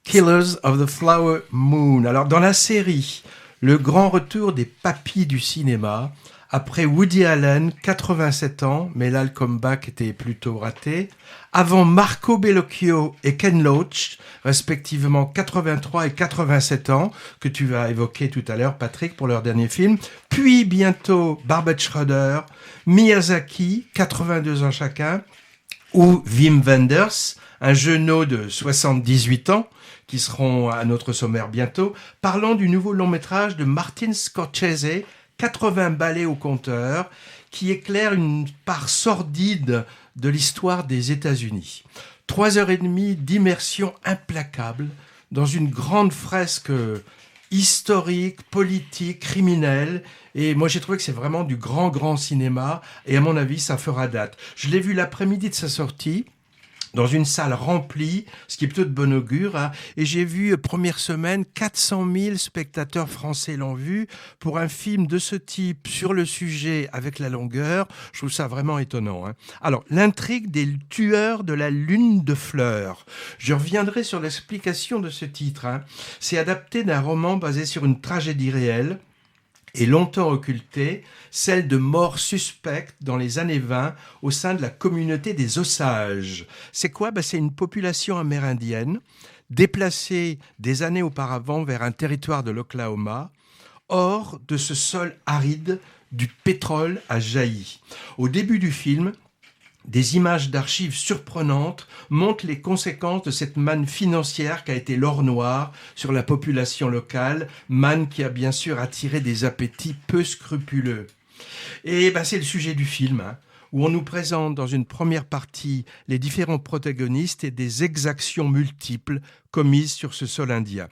Killers of the Flower Moon. Alors, dans la série, le grand retour des papis du cinéma, après Woody Allen, 87 ans, mais là, le comeback était plutôt raté. Avant Marco Bellocchio et Ken Loach, respectivement 83 et 87 ans, que tu vas évoquer tout à l'heure, Patrick, pour leur dernier film. Puis, bientôt, Barbet Schroeder, Miyazaki, 82 ans chacun, ou Wim Wenders, un jeuneau de 78 ans, qui seront à notre sommaire bientôt, parlant du nouveau long-métrage de Martin Scorsese, 80 ballets au compteur, qui éclaire une part sordide de l'histoire des États-Unis. 3h30 d'immersion implacable dans une grande fresque historique, politique, criminelle. Et moi, j'ai trouvé que c'est vraiment du grand cinéma. Et à mon avis, ça fera date. Je l'ai vu l'après-midi de sa sortie, dans une salle remplie, ce qui est plutôt de bon augure. Hein. Et j'ai vu, première semaine, 400 000 spectateurs français l'ont vu. Pour un film de ce type, sur le sujet, avec la longueur, je trouve ça vraiment étonnant. Hein. Alors, l'intrigue des tueurs de la lune de fleurs. Je reviendrai sur l'explication de ce titre. Hein. C'est adapté d'un roman basé sur une tragédie réelle, et longtemps occultée, celle de morts suspectes dans les années 20 au sein de la communauté des Osages. C'est quoi ? C'est une population amérindienne déplacée des années auparavant vers un territoire de l'Oklahoma, hors de ce sol aride du pétrole a jailli. Au début du film, des images d'archives surprenantes montrent les conséquences de cette manne financière qu'a été l'or noir sur la population locale, manne qui a bien sûr attiré des appétits peu scrupuleux. Et c'est le sujet du film, hein, où on nous présente dans une première partie les différents protagonistes et des exactions multiples commises sur ce sol indien.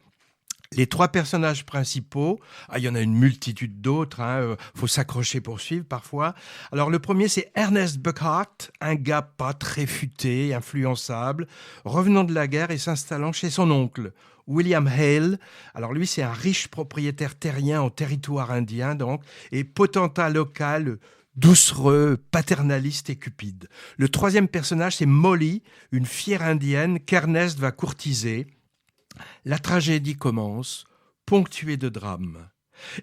Les trois personnages principaux, il y en a une multitude d'autres, faut s'accrocher pour suivre parfois. Alors le premier, c'est Ernest Buckhart, un gars pas très futé, influençable, revenant de la guerre et s'installant chez son oncle, William Hale. Alors lui, c'est un riche propriétaire terrien en territoire indien, donc, et potentat local, doucereux, paternaliste et cupide. Le troisième personnage, c'est Molly, une fière indienne qu'Ernest va courtiser. La tragédie commence, ponctuée de drames.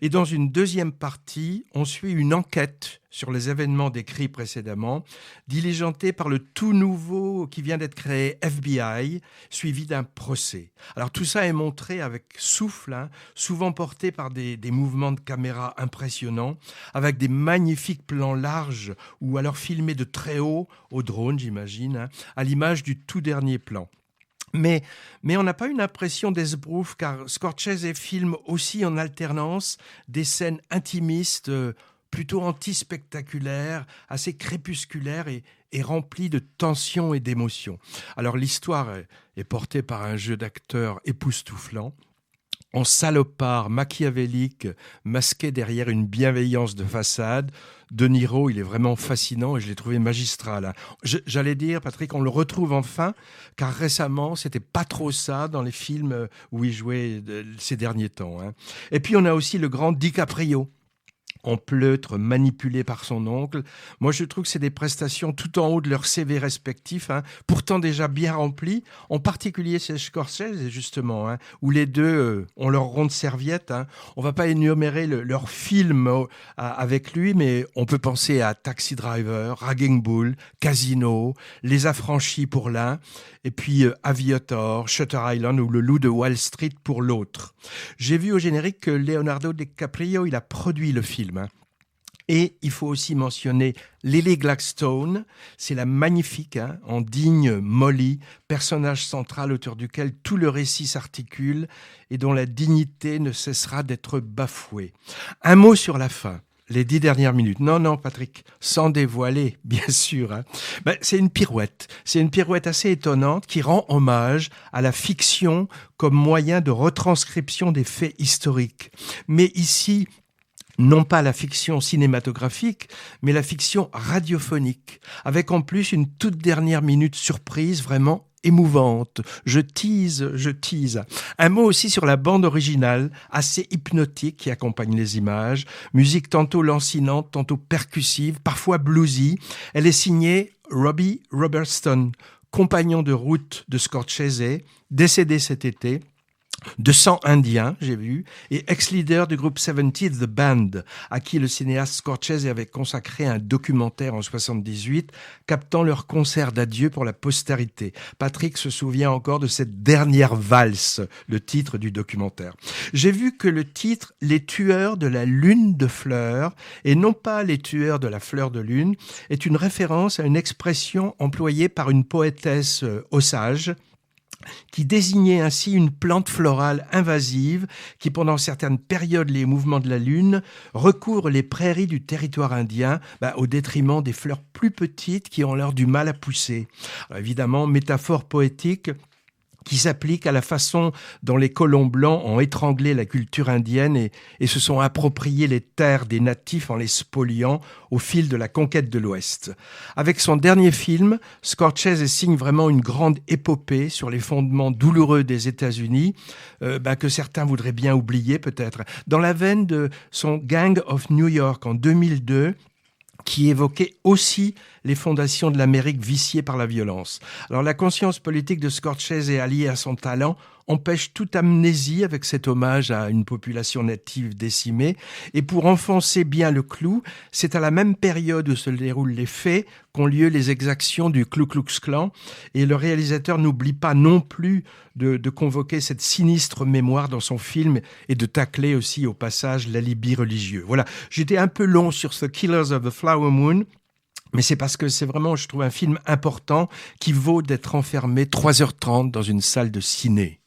Et dans une deuxième partie, on suit une enquête sur les événements décrits précédemment, diligentée par le tout nouveau qui vient d'être créé FBI, suivi d'un procès. Alors tout ça est montré avec souffle, souvent porté par des mouvements de caméra impressionnants, avec des magnifiques plans larges ou alors filmés de très haut, au drone j'imagine, à l'image du tout dernier plan. Mais on n'a pas une impression d'esbrouf, car Scorsese filme aussi en alternance des scènes intimistes, plutôt anti-spectaculaires, assez crépusculaires et remplies de tension et d'émotion. Alors l'histoire est portée par un jeu d'acteurs époustouflant, en salopard machiavélique, masqué derrière une bienveillance de façade. De Niro, il est vraiment fascinant et je l'ai trouvé magistral. J'allais dire, Patrick, on le retrouve enfin, car récemment, c'était pas trop ça dans les films où il jouait ces derniers temps. Et puis, on a aussi le grand DiCaprio, en pleutre, manipulé par son oncle. Moi, je trouve que c'est des prestations tout en haut de leur CV respectif, pourtant déjà bien remplis, en particulier chez Scorsese, justement, où les deux ont leur ronde serviette. On va pas énumérer leur film avec lui, mais on peut penser à Taxi Driver, Raging Bull, Casino, Les Affranchis pour l'un, et puis Aviator, Shutter Island ou Le Loup de Wall Street pour l'autre. J'ai vu au générique que Leonardo DiCaprio, il a produit le film. Et il faut aussi mentionner Lily Gladstone, c'est la magnifique, en digne Molly, personnage central autour duquel tout le récit s'articule et dont la dignité ne cessera d'être bafouée. Un mot sur la fin. Les 10 dernières minutes. Non, Patrick, sans dévoiler, bien sûr. C'est une pirouette. C'est une pirouette assez étonnante qui rend hommage à la fiction comme moyen de retranscription des faits historiques. Mais ici, non pas la fiction cinématographique, mais la fiction radiophonique, avec en plus une toute dernière minute surprise vraiment émouvante. Je tease. Un mot aussi sur la bande originale, assez hypnotique, qui accompagne les images. Musique tantôt lancinante, tantôt percussive, parfois bluesy. Elle est signée Robbie Robertson, compagnon de route de Scorsese, décédé cet été, de sang indien, j'ai vu, et ex-leader du groupe 70 The Band, à qui le cinéaste Scorsese avait consacré un documentaire en 78, captant leur concert d'adieu pour la postérité. Patrick se souvient encore de cette dernière valse, le titre du documentaire. J'ai vu que le titre « Les tueurs de la lune de fleurs » et non pas « Les tueurs de la fleur de lune » est une référence à une expression employée par une poétesse Osage, qui désignait ainsi une plante florale invasive qui, pendant certaines périodes, les mouvements de la lune, recouvre les prairies du territoire indien au détriment des fleurs plus petites qui ont l'air du mal à pousser. Alors, évidemment, métaphore poétique qui s'applique à la façon dont les colons blancs ont étranglé la culture indienne et se sont appropriés les terres des natifs en les spoliant au fil de la conquête de l'Ouest. Avec son dernier film, Scorsese signe vraiment une grande épopée sur les fondements douloureux des États-Unis, que certains voudraient bien oublier peut-être. Dans la veine de son Gang of New York en 2002, qui évoquait aussi les fondations de l'Amérique viciée par la violence. Alors la conscience politique de Scorsese alliée à son talent empêche toute amnésie avec cet hommage à une population native décimée. Et pour enfoncer bien le clou, c'est à la même période où se déroulent les faits qu'ont lieu les exactions du Ku Klux Klan. Et le réalisateur n'oublie pas non plus de convoquer cette sinistre mémoire dans son film et de tacler aussi au passage l'alibi religieux. Voilà, j'étais un peu long sur The Killers of the Flower Moon, mais c'est parce que c'est vraiment, je trouve, un film important qui vaut d'être enfermé 3h30 dans une salle de ciné.